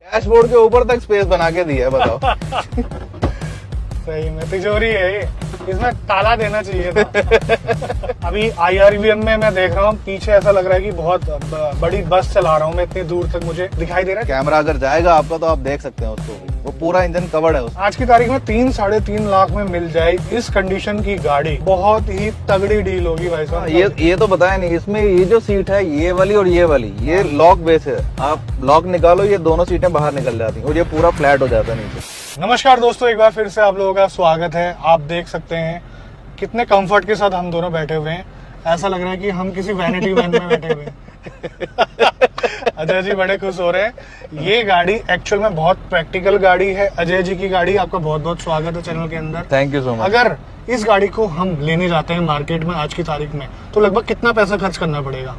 Dashboard के ऊपर तक स्पेस बना के दिया है, बताओ। सही में तिजोरी है ये, इसमें ताला देना चाहिए था। अभी IRVM में मैं देख रहा हूँ पीछे ऐसा लग रहा है कि बहुत बड़ी बस चला रहा हूँ मैं, इतनी दूर तक मुझे दिखाई दे रहा है। कैमरा अगर जाएगा आपका तो आप देख सकते हैं उसको, वो पूरा इंजन कवर्ड है उसमें। आज की तारीख में 3-3.5 लाख में मिल जाए इस कंडीशन की गाड़ी, बहुत ही तगड़ी डील होगी भाई साहब। ये तो बताया नहीं, इसमें ये जो सीट है ये वाली और ये वाली, ये लॉक बेस है। आप लॉक निकालो ये दोनों सीटें बाहर निकल जाती हैं और ये पूरा फ्लैट हो जाता है नीचे। नमस्कार दोस्तों, एक बार फिर से आप लोगों का स्वागत है। आप देख सकते हैं कितने कंफर्ट के साथ हम दोनों बैठे हुए हैं, ऐसा लग रहा है कि हम किसी वैनिटी वैन में बैठे हुए हैं। अजय जी बड़े खुश हो रहे हैं। ये गाड़ी एक्चुअल में बहुत प्रैक्टिकल गाड़ी है। अजय जी की गाड़ी, आपका बहुत बहुत स्वागत है चैनल के अंदर। Thank you so much. अगर इस गाड़ी को हम लेने जाते हैं मार्केट में आज की तारीख में, तो लगभग कितना पैसा खर्च करना पड़ेगा?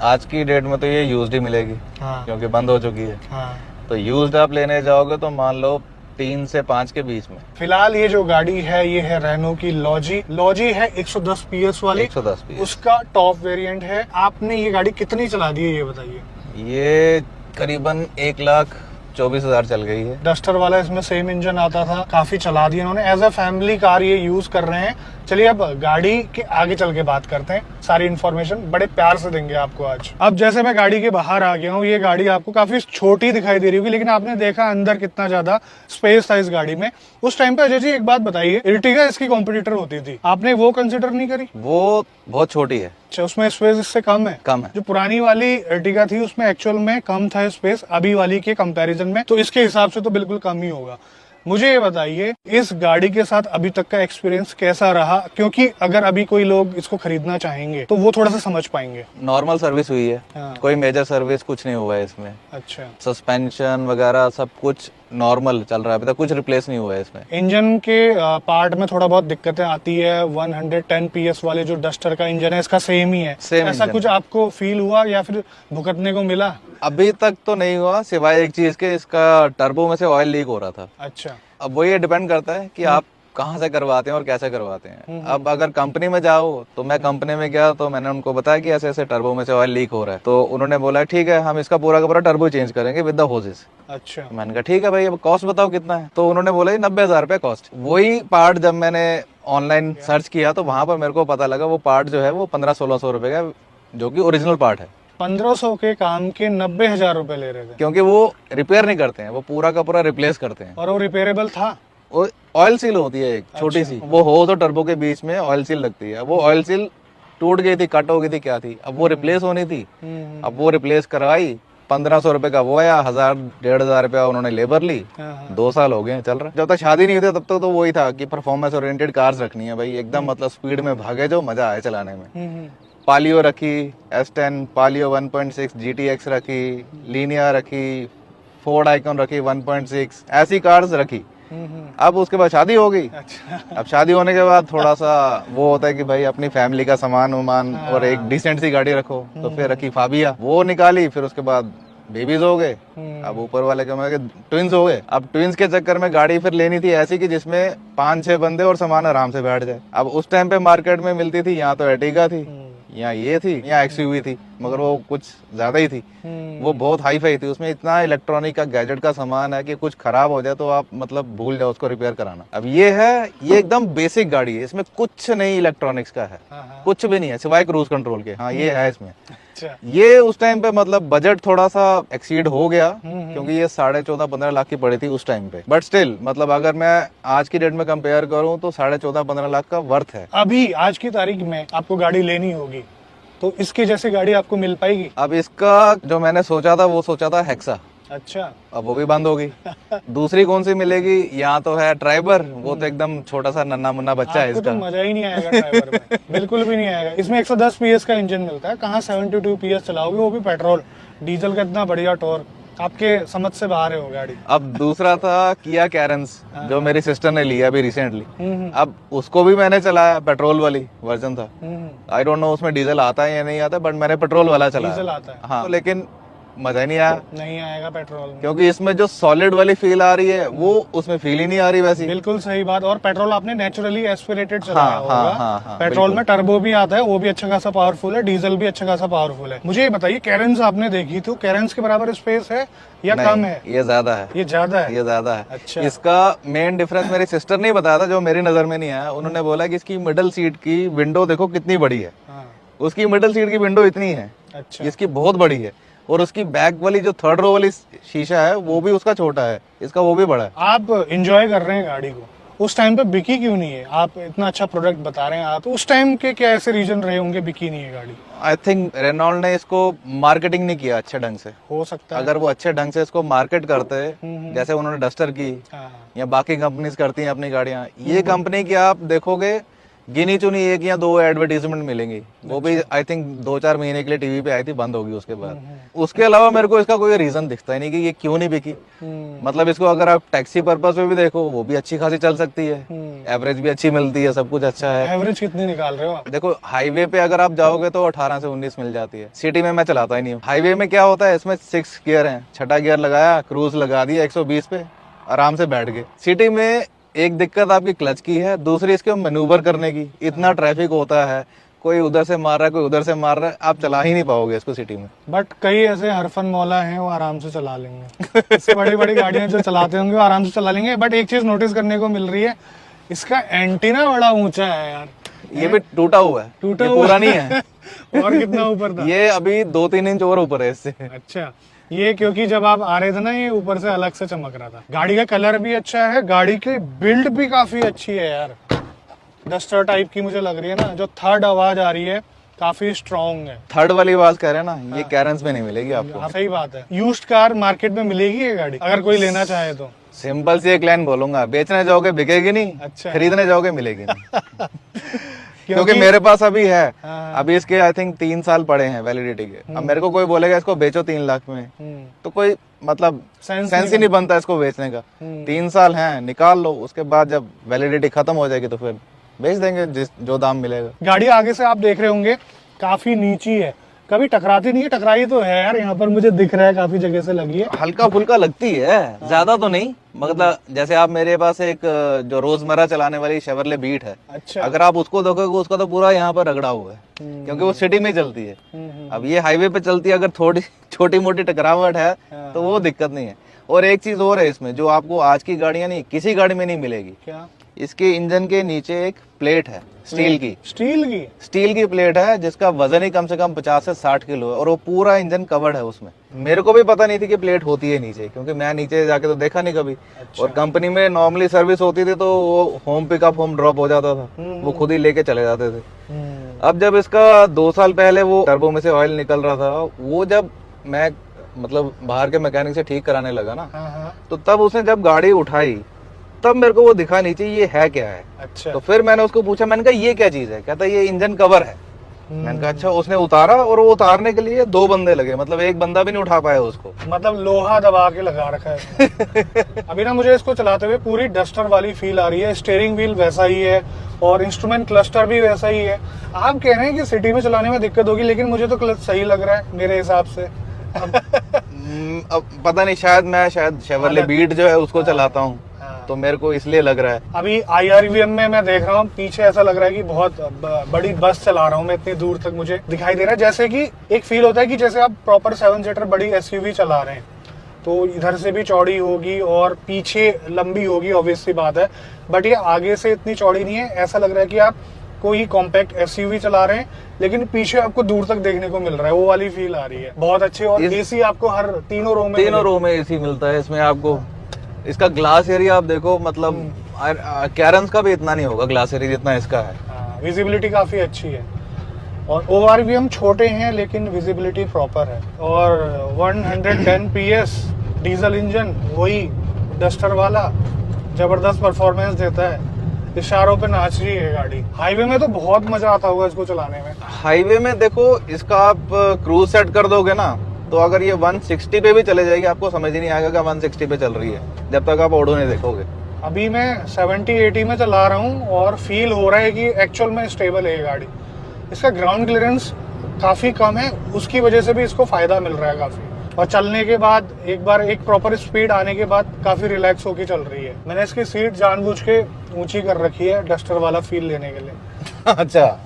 आज की डेट में तो ये यूज्ड ही मिलेगी, हाँ क्योंकि बंद हो चुकी है। हाँ। तो यूज्ड आप लेने जाओगे तो मान लो 3 से 5 के बीच में। फिलहाल ये जो गाड़ी है ये है रेनो की लॉजी है 110 PS वाली। 110 PS उसका टॉप वेरिएंट है। आपने ये गाड़ी कितनी चला दी है ये बताइए? ये करीबन 1,24,000 चल गई है। डस्टर वाला इसमें सेम इंजन आता था, काफी चला दिया इन्होंने। एज अ फैमिली कार ये यूज कर रहे हैं। चलिए अब गाड़ी के आगे चल के बात करते हैं, सारी इन्फॉर्मेशन बड़े प्यार से देंगे आपको आज। अब जैसे मैं गाड़ी के बाहर आ गया हूँ, ये गाड़ी आपको काफी छोटी दिखाई दे रही होगी, लेकिन आपने देखा अंदर कितना ज्यादा स्पेस था इस गाड़ी में। उस टाइम पे अजय जी एक बात बताइए, इर्टिगा इसकी कॉम्पिटिटर होती थी, आपने वो कंसिडर नहीं करी? वो बहुत छोटी है। अच्छा, उसमें स्पेस इससे कम है? कम है। जो पुरानी वाली अर्टिगा थी उसमें एक्चुअल में कम था स्पेस अभी वाली के कंपैरिजन में, तो इसके हिसाब से तो बिल्कुल कम ही होगा। मुझे ये बताइए इस गाड़ी के साथ अभी तक का एक्सपीरियंस कैसा रहा, क्योंकि अगर अभी कोई लोग इसको खरीदना चाहेंगे तो वो थोड़ा सा समझ पाएंगे। नॉर्मल सर्विस हुई है। हाँ। कोई मेजर सर्विस कुछ नहीं हुआ है इसमें। अच्छा। सस्पेंशन वगैरह सब कुछ नॉर्मल चल रहा है, अभी तक कुछ रिप्लेस नहीं हुआ है इसमें। इंजन के पार्ट में थोड़ा बहुत दिक्कतें आती है। 110 PS वाले जो डस्टर का इंजन है इसका सेम ही है। सेम ऐसा इंजन कुछ आपको फील हुआ या फिर भुगतने को मिला? अभी तक तो नहीं हुआ, सिवाय एक चीज के, इसका टर्बो में से ऑयल लीक हो रहा था। अच्छा। अब वो ये डिपेंड करता है कि आप कहाँ से करवाते हैं और कैसे करवाते हैं। अब अगर कंपनी में जाओ तो मैं कंपनी में गया तो मैंने उनको बताया कि ऐसे ऐसे टर्बो में से ऑयल लीक हो रहा है, तो उन्होंने बोला ठीक है हम इसका पूरा का पूरा टर्बो चेंज करेंगे विद द होजेस। अच्छा। मैंने कहा ठीक है भाई, अब कॉस्ट बताओ कितना है, तो उन्होंने बोला 90,000 रुपये कॉस्ट। वही पार्ट जब मैंने ऑनलाइन सर्च किया तो वहां पर मेरे को पता लगा वो पार्ट जो है वो 1500-1600 रुपए का, जो कि ओरिजिनल पार्ट है। 1500 के काम के 90,000 रुपए ले रहे थे, क्योंकि वो रिपेयर नहीं करते हैं, वो पूरा का पूरा रिप्लेस करते हैं। और वो रिपेयरेबल था? वो ऑयल सील होती है एक छोटी सी, वो होज और टर्बो के बीच में ऑयल सील लगती है। वो ऑयल सील टूट गई थी, कट हो गई थी, क्या थी, अब वो रिप्लेस होनी थी। अब वो रिप्लेस करवाई, 1500 रुपए का वो आया, 1,000-1,500 रुपया उन्होंने लेबर ली। 2 साल हो गए चल रहा है। जब तक शादी नहीं हुई तब तक तो वही था कि परफॉर्मेंस ओरिएंटेड कार्स रखनी है भाई, एकदम मतलब स्पीड में भागे जो मजा आए चलाने में। पालियो रखी, S10, पालियो 1.6 GTX रखी, लीनिया रखी, फोर्ड आइकॉन रखी 1.6, ऐसी कार्स रखी। अब उसके बाद शादी हो गई। अच्छा। अब शादी होने के बाद थोड़ा सा वो होता है कि भाई अपनी फैमिली का सामान उमान और एक डिसेंट सी गाड़ी रखो, तो फिर रखी फाबिया, वो निकाली। फिर उसके बाद बेबीज हो गए, अब ऊपर वाले के ट्विंस हो गए। अब ट्विंस के चक्कर में गाड़ी फिर लेनी थी ऐसी कि जिसमें 5-6 बंदे और सामान आराम से बैठ जाए। अब उस टाइम पे मार्केट में मिलती थी, यहाँ तो एर्टिगा थी, यहाँ ये थी, यहाँ XUV थी, मगर वो कुछ ज्यादा ही थी। वो बहुत हाई फाई थी, उसमें इतना इलेक्ट्रॉनिक का गैजेट का सामान है कि कुछ खराब हो जाए तो आप मतलब भूल जाओ उसको रिपेयर कराना। अब ये है, ये एकदम बेसिक गाड़ी है, इसमें कुछ नहीं इलेक्ट्रॉनिक्स का है, कुछ भी नहीं है सिवाय क्रूज कंट्रोल के। हाँ ये है इसमें। अच्छा। ये उस टाइम पे मतलब बजट थोड़ा सा एक्सीड हो गया, क्योंकि ये 14.5-15 लाख की पड़ी थी उस टाइम पे, बट स्टिल मतलब अगर मैं आज की डेट में कंपेयर करूं तो 14.5-15 लाख का वर्थ है। अभी आज की तारीख में आपको गाड़ी लेनी होगी तो इसकी जैसी गाड़ी आपको मिल पाएगी? अब इसका जो मैंने सोचा था वो सोचा था हेक्सा। अच्छा। अब वो भी बंद हो गई। दूसरी कौन सी मिलेगी? यहाँ तो है ट्राइबर, वो तो एकदम छोटा सा नन्ना मुन्ना बच्चा है आपको इसका। तो मजा ही नहीं आएगा ड्राइवर में। बिल्कुल भी नहीं आएगा। इसमें 110 PS का इंजन मिलता है, कहाँ 72 PS चलाओगे, वो भी पेट्रोल। डीजल का इतना बढ़िया टॉर्क, आपके समझ से बाहर है वो गाड़ी। अब दूसरा था किया कैरेंस, जो मेरी सिस्टर ने लिया अभी रिसेंटली। अब उसको भी मैंने चलाया, पेट्रोल वाली वर्जन था। आई डोंट नो उसमें डीजल आता है या नहीं आता, बट मैंने पेट्रोल वाला चलाया। डीजल आता है। हाँ, लेकिन मजा ही नहीं आया, नहीं आएगा पेट्रोल में। क्योंकि इसमें जो सॉलिड वाली फील आ रही है वो उसमें फील ही नहीं आ रही वैसी। बिल्कुल सही बात। और पेट्रोल आपने नेचुरली एस्पिरेटेड चलाया हाँ, होगा। हाँ, हाँ, पेट्रोल में टर्बो भी आता है, वो भी अच्छा खासा पावरफुल है, डीजल भी अच्छा खासा पावरफुल है। मुझे ये बताइए, कैरेंस आपने देखी तो कैरेंस के बराबर स्पेस है या कम है? ये ज्यादा है, ये ज्यादा है। ये ज्यादा है। अच्छा। इसका मेन डिफरेंस मेरी सिस्टर ने बताया था, जो मेरी नजर में नहीं आया। उन्होंने बोला कि इसकी मिडल सीट की विंडो देखो कितनी बड़ी है। हाँ, उसकी मिडल सीट की विंडो इतनी है, अच्छा। इसकी बहुत बड़ी है। और उसकी बैक वाली जो थर्ड रो वाली शीशा है वो भी उसका छोटा है, इसका वो भी बड़ा है। आप इंजॉय कर रहे हैं गाड़ी को, उस टाइम पे बिकी क्यों नहीं है? आप इतना अच्छा प्रोडक्ट बता रहे हैं, आप उस टाइम के क्या ऐसे रीजन रहे होंगे बिकी नहीं है गाड़ी? आई थिंक रेनॉल्ट ने इसको मार्केटिंग नहीं किया अच्छे ढंग से। हो सकता है। अगर वो अच्छे ढंग से इसको मार्केट करते, जैसे उन्होंने डस्टर की हाँ, या बाकी कंपनीज करती हैं अपनी गाड़ियां, ये कंपनी की आप देखोगे गिनी चुनी 1 या 2 एडवर्टीजमेंट मिलेंगी, वो भी आई थिंक 2-4 महीने के लिए टीवी पे आई थी, बंद होगी उसके बाद। उसके अलावा मेरे को इसका कोई रीजन दिखता ही नहीं कि ये क्यों नहीं बिकी। मतलब इसको अगर आप टैक्सी पर्पस में भी देखो, वो भी अच्छी खासी चल सकती है, एवरेज भी अच्छी मिलती है, सब कुछ अच्छा है। एवरेज कितनी निकाल रहे हो आप? देखो हाईवे पे अगर आप जाओगे तो 18 से 19 मिल जाती है। सिटी में मैं चलाता ही नहीं हूँ। हाईवे में क्या होता है, इसमें 6 गियर हैं, छठा गियर लगाया, क्रूज लगा दिया 120 पे, आराम से बैठ गए। सिटी में एक दिक्कत आपकी क्लच की है, दूसरी इसके मैन्यूवर करने की। इतना ट्रैफिक होता है, कोई उधर से मार रहा है, कोई उधर से मार रहा है, आप चला ही नहीं पाओगे इसको सिटी में। बट कई ऐसे हरफन मौला हैं, वो आराम से चला लेंगे। इससे बड़ी बड़ी गाड़ियां जो चलाते होंगे वो आराम से चला लेंगे। बट एक चीज नोटिस करने को मिल रही है, इसका एंटीना बड़ा ऊंचा है यार। ये भी टूटा हुआ है, टूटा ये हुआ पूरा नहीं है। और कितना ऊपर था? ये अभी 2-3 इंच और ऊपर है इससे। अच्छा, ये क्योंकि जब आप आ रहे थे ना, ये ऊपर से अलग से चमक रहा था। गाड़ी का कलर भी अच्छा है, गाड़ी की बिल्ड भी काफी अच्छी है यार, डस्टर टाइप की मुझे लग रही है ना। जो थर्ड आवाज आ रही है काफी स्ट्रॉन्ग है। थर्ड वाली आवाज कह रहे हैं ना, ये कैरेंस में नहीं मिलेगी आपको। हाँ, सही बात है। यूज्ड कार मार्केट में मिलेगी ये गाड़ी, अगर कोई लेना चाहे तो? सिंपल सी एक लाइन बोलूंगा, बेचने जाओगे बिकेगी नहीं, अच्छा। खरीदने जाओगे मिलेगी नहीं। क्योंकि मेरे पास अभी है, हाँ। अभी इसके आई थिंक 3 साल पड़े हैं वैलिडिटी के। अब मेरे को कोई बोलेगा इसको बेचो 3 लाख में, तो कोई मतलब सेंस ही नहीं बनता इसको बेचने का। 3 साल हैं, निकाल लो, उसके बाद जब वैलिडिटी खत्म हो जाएगी तो फिर बेच देंगे जो दाम मिलेगा। गाड़ी आगे से आप देख रहे होंगे काफी नीची है, कभी टकराती नहीं है? टकराई तो है यार, यहाँ पर मुझे दिख रहा है काफी जगह से लगी है। हल्का फुल्का लगती है, ज्यादा तो नहीं। मतलब जैसे आप मेरे पास एक जो रोजमर्रा चलाने वाली शेवरले बीट है, अच्छा। अगर आप उसको देखोगे उसका तो पूरा यहाँ पर रगड़ा हुआ है, क्योंकि वो सिटी में चलती है। अब ये हाईवे पे चलती है, अगर थोड़ी छोटी मोटी टकरावट है तो वो दिक्कत नहीं है। और एक चीज और है इसमें, जो आपको आज की गाड़ियां नहीं, किसी गाड़ी में नहीं मिलेगी। क्या? इसके इंजन के नीचे एक प्लेट है स्टील की। स्टील की प्लेट है, जिसका वजन ही कम से कम 50 से 60 किलो है, और वो पूरा इंजन कवर्ड है उसमें। मेरे को भी पता नहीं थी कि प्लेट होती है नीचे, क्योंकि मैं नीचे जाके तो देखा नहीं कभी। अच्छा। और कंपनी में नॉर्मली सर्विस होती थी तो वो होम पिकअप होम ड्रॉप हो जाता था, वो खुद ही लेके चले जाते थे। अब जब इसका 2 साल पहले वो टर्बो में से ऑयल निकल रहा था, वो जब मैं मतलब बाहर के मैकेनिक से ठीक कराने लगा ना, तो तब उसने जब गाड़ी उठाई तब मेरे को वो दिखा नीचे ये है क्या है। अच्छा। तो फिर मैंने उसको पूछा, मैंने कहा ये क्या चीज है? कहता ये इंजन कवर है। मैंने कहा अच्छा। उसने उतारा, और वो उतारने के लिए 2 बंदे लगे, मतलब एक बंदा भी नहीं उठा पाया उसको। मतलब लोहा दबा के लगा रखा है। अभी ना मुझे इसको चलाते हुए पूरी डस्टर वाली फील आ रही है, स्टीयरिंग व्हील वैसा ही है और इंस्ट्रूमेंट क्लस्टर भी वैसा ही है। आप कह रहे हैं कि सिटी में चलाने में दिक्कत होगी, लेकिन मुझे तो क्लच सही लग रहा है मेरे हिसाब से। अब पता नहीं, शायद शेवरले बीट जो है उसको चलाता हूँ, तो मेरे को इसलिए लग रहा है। अभी IRVM में मैं देख रहा हूँ, पीछे ऐसा लग रहा है कि बहुत बड़ी बस चला रहा हूँ मैं, इतनी दूर तक मुझे दिखाई दे रहा है। जैसे कि एक फील होता है कि जैसे आप प्रॉपर 7 सीटर बड़ी SUV चला रहे हैं, तो इधर से भी चौड़ी होगी और पीछे लंबी होगी, ऑब्वियस सी बात है। बट ये आगे से इतनी चौड़ी नहीं है, ऐसा लग रहा है कि आप कोई कॉम्पैक्ट SUV चला रहे हैं, लेकिन पीछे आपको दूर तक देखने को मिल रहा है, वो वाली फील आ रही है। बहुत अच्छी। और AC आपको हर तीनों रो में AC मिलता है इसमें आपको। इसका ग्लास एरिया आप देखो, मतलब कैरेंस का भी इतना नहीं होगा ग्लास एरिया जितना इसका है। विजिबिलिटी काफी अच्छी है, और ORVM छोटे हैं लेकिन विजिबिलिटी प्रॉपर है। और 110 PS डीजल इंजन, वही डस्टर वाला, जबरदस्त परफॉर्मेंस देता है, इशारों पे नाच रही है गाड़ी। हाईवे में तो बहुत मजा आता होगा इसको चलाने में। हाईवे में देखो, इसका आप क्रूज सेट कर दोगे ना, तो अगर ये 160 पे भी चले जाएगी, आपको समझ ही नहीं आएगा कि 160 पे चल रही है, जब तक आप ऑडो नहीं देखोगे। अभी मैं 70-80 में चला रहा हूँ और फील हो रहा है कि एक्चुअल में स्टेबल है ये गाड़ी। इसका ग्राउंड क्लियरेंस काफी कम है, उसकी वजह से भी इसको फायदा मिल रहा है काफी। और चलने के बाद एक बार एक प्रॉपर स्पीड आने के बाद काफी रिलैक्स होके चल रही है। मैंने इसकी सीट जानबूझ के ऊंची कर रखी है डस्टर वाला फील लेने के लिए। अच्छा।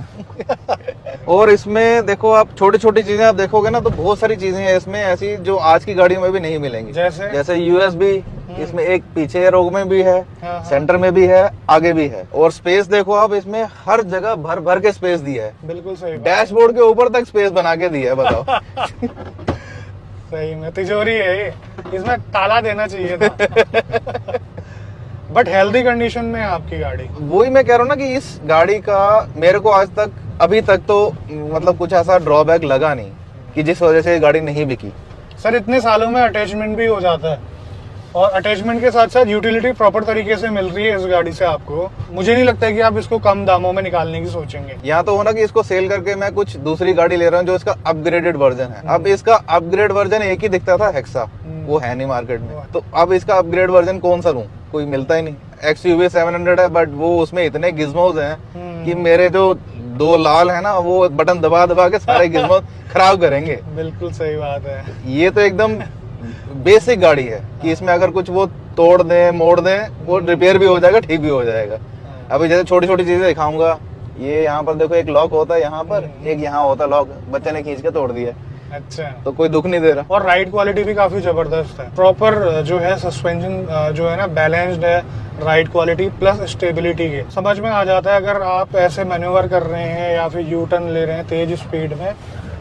और इसमें देखो आप छोटी छोटी चीजें आप देखोगे ना तो बहुत सारी चीजें हैं इसमें ऐसी जो आज की गाड़ियों में भी नहीं मिलेंगी। जैसे यूएसबी इसमें एक पीछे रोग में भी है, सेंटर में भी है, आगे भी है। और स्पेस देखो आप, इसमें हर जगह भर भर के स्पेस दिया है। बिल्कुल सही। डैशबोर्ड के ऊपर तक स्पेस बना के दिया है, बताओ। सही में तिजोरी है ये, इसमें ताला देना चाहिए था। बट हेल्दी कंडीशन में है आपकी गाड़ी। वही मैं कह रहा हूँ ना कि इस गाड़ी का मेरे को आज तक अभी तक तो मतलब कुछ ऐसा ड्रॉबैक लगा नहीं कि जिस वजह से ये गाड़ी नहीं बिकी। सर इतने सालों में अटैचमेंट भी हो जाता है और अटैचमेंट के साथ साथ यूटिलिटी प्रॉपर तरीके से मिल रही है इस गाड़ी से आपको। मुझे नहीं लगता है कि आप इसको कम दामों में निकालने की सोचेंगे। यहाँ तो होना कि इसको सेल करके मैं कुछ दूसरी गाड़ी ले रहा हूँ जो इसका अपग्रेडेड वर्जन है। अब इसका अपग्रेड वर्जन एक ही दिखता था, हेक्सा, वो है नहीं मार्केट में। तो अब इसका अपग्रेड वर्जन कौन सा लूं? कोई मिलता ही नहीं। XUV 700 है बट वो उसमें इतने गिज्मोज हैं कि मेरे जो दो लाल है ना वो बटन दबा दबा के सारे गिज्मोज खराब करेंगे। बिल्कुल सही बात है। ये तो एकदम बेसिक गाड़ी है कि इसमें अगर कुछ वो तोड़ दें मोड़ दें वो रिपेयर भी हो जाएगा, ठीक भी हो जाएगा। अभी जैसे छोटी छोटी चीजें दिखाऊंगा, ये यहाँ पर देखो एक लॉक होता है, यहाँ पर एक यहाँ होता है लॉक, बच्चे ने खींच के तोड़ दिया। अच्छा, तो कोई दुख नहीं दे रहा। और राइड क्वालिटी भी काफी जबरदस्त है। प्रॉपर जो है सस्पेंशन जो है ना बैलेंस्ड है, राइड क्वालिटी प्लस स्टेबिलिटी के समझ में आ जाता है। अगर आप ऐसे मैन्यूवर कर रहे हैं या फिर यू टर्न ले रहे हैं तेज स्पीड में,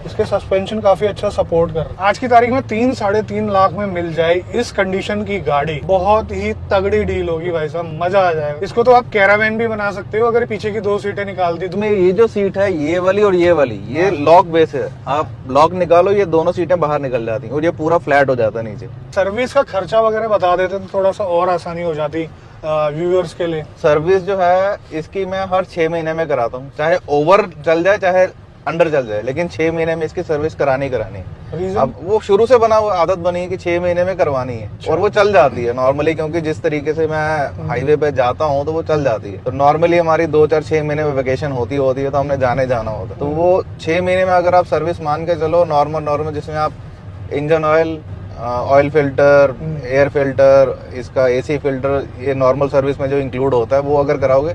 इसके सस्पेंशन काफी अच्छा सपोर्ट कर रहा है। आज की तारीख में 3-3.5 लाख में मिल जाए इस कंडीशन की गाड़ी, बहुत ही तगड़ी डील होगी भाई साहब, मजा आ जाएगा। इसको तो आप कैरावैन भी बना सकते हो अगर पीछे की 2 सीटें निकाल दी। तुम्हें ये जो सीट है ये वाली और ये वाली, ये लॉक बेस है। आप लॉक निकालो ये दोनों सीटें बाहर निकल जाती हैं और ये पूरा फ्लैट हो जाता है नीचे। सर्विस का खर्चा वगैरह बता देते तो थोड़ा सा और आसानी हो जाती व्यूअर्स के लिए। सर्विस जो है इसकी मैं हर 6 महीने में कराता हूँ, चाहे ओवर चल जाए चाहे अंडर चल जाए, लेकिन 6 महीने में इसकी सर्विस करानी है। अब वो शुरू से बना हुआ आदत बनी है कि 6 महीने में करवानी है और वो चल जाती है नॉर्मली, क्योंकि जिस तरीके से मैं हाईवे पे जाता हूँ तो वो चल जाती है। तो नॉर्मली हमारी 2-4-6 महीने में वेकेशन होती है तो हमने जाना होता है। तो वो 6 महीने में अगर आप सर्विस मान के चलो नॉर्मल जिसमें आप engine oil filter, air filter, इसका AC फिल्टर, ये नॉर्मल सर्विस में जो इंक्लूड होता है वो अगर कराओगे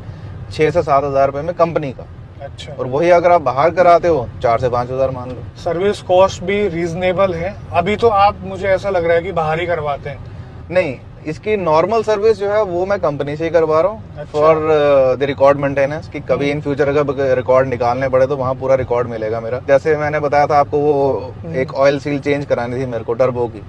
6 से 7 हजार रुपए में कंपनी का। अच्छा। और वही अगर आप बाहर कराते हो 4 से 5 हजार मान लो। सर्विस कॉस्ट भी रीजनेबल है। अभी तो आप मुझे ऐसा लग रहा है कि बाहर ही करवाते हैं। नहीं, इसकी नॉर्मल सर्विस जो है वो मैं कंपनी से ही करवा रहा हूँ फॉर द रिकॉर्ड मेंटेनेंस, कि कभी इन फ्यूचर अगर रिकॉर्ड निकालने पड़े तो वहाँ पूरा रिकॉर्ड मिलेगा मेरा। जैसे मैंने बताया था आपको वो एक ऑयल सील चेंज करानी थी मेरे को टर्बो की,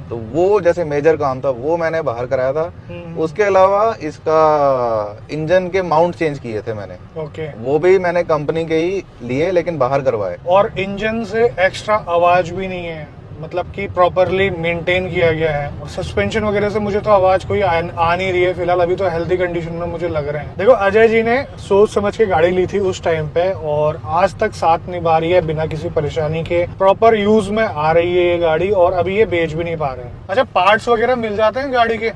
तो वो जैसे मेजर काम था वो मैंने बाहर कराया था। उसके अलावा इसका इंजन के माउंट चेंज किए थे मैंने, ओके, वो भी मैंने कंपनी के ही लिए लेकिन बाहर करवाए। और इंजन से एक्स्ट्रा आवाज भी नहीं है, मतलब कि प्रॉपरली मेंटेन किया गया है। और सस्पेंशन वगैरह से मुझे तो आवाज कोई आ नहीं रही है फिलहाल। अभी तो हेल्दी कंडीशन में मुझे लग रहे हैं। देखो अजय जी ने सोच समझ के गाड़ी ली थी उस टाइम पे और आज तक साथ निभा रही है बिना किसी परेशानी के। प्रॉपर यूज में आ रही है ये गाड़ी और अभी ये बेच भी नहीं पा रहे हैं। अच्छा, पार्ट्स वगैरह मिल जाते हैं गाड़ी के?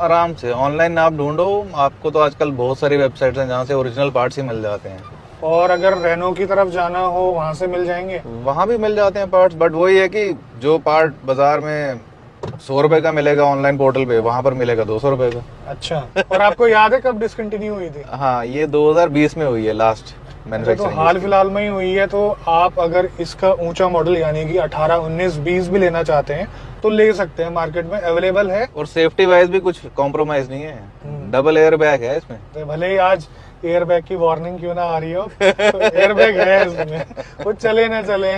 आराम से ऑनलाइन आप ढूंढो, आपको तो आजकल बहुत सारी वेबसाइट्स हैं जहाँ से ओरिजिनल पार्ट्स ही मिल जाते हैं। और अगर रेनो की तरफ जाना हो वहाँ से मिल जाएंगे? वहाँ भी मिल जाते हैं पार्ट्स, बट वही है कि जो पार्ट बाजार में 100 रुपए का मिलेगा ऑनलाइन पोर्टल पे, वहाँ पर मिलेगा 200 रुपए का। अच्छा, और आपको याद है कब डिसकंटिन्यू हुई थी? हाँ, ये 2020 में हुई है लास्ट मैन्युफैक्चरिंग। तो हाल फिलहाल में ही हुई है। तो आप अगर इसका ऊंचा मॉडल यानी कि 18, 19, 20 भी लेना चाहते हैं तो ले सकते हैं, मार्केट में अवेलेबल है। और सेफ्टी वाइज भी कुछ कॉम्प्रोमाइज नहीं है, डबल एयर बैग है इसमें। तो भले ही आज एयर बैग की वार्निंग क्यों ना आ रही हो, तो एयर बैग है इसमें, वो चले ना चले।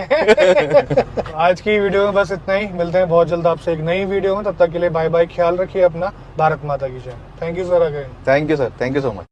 आज की वीडियो में बस इतना ही। मिलते हैं बहुत जल्द आपसे एक नई वीडियो में, तब तक के लिए बाय बाय, ख्याल रखिए अपना। भारत माता की जय। Thank you sir again. Thank you sir, thank you so much.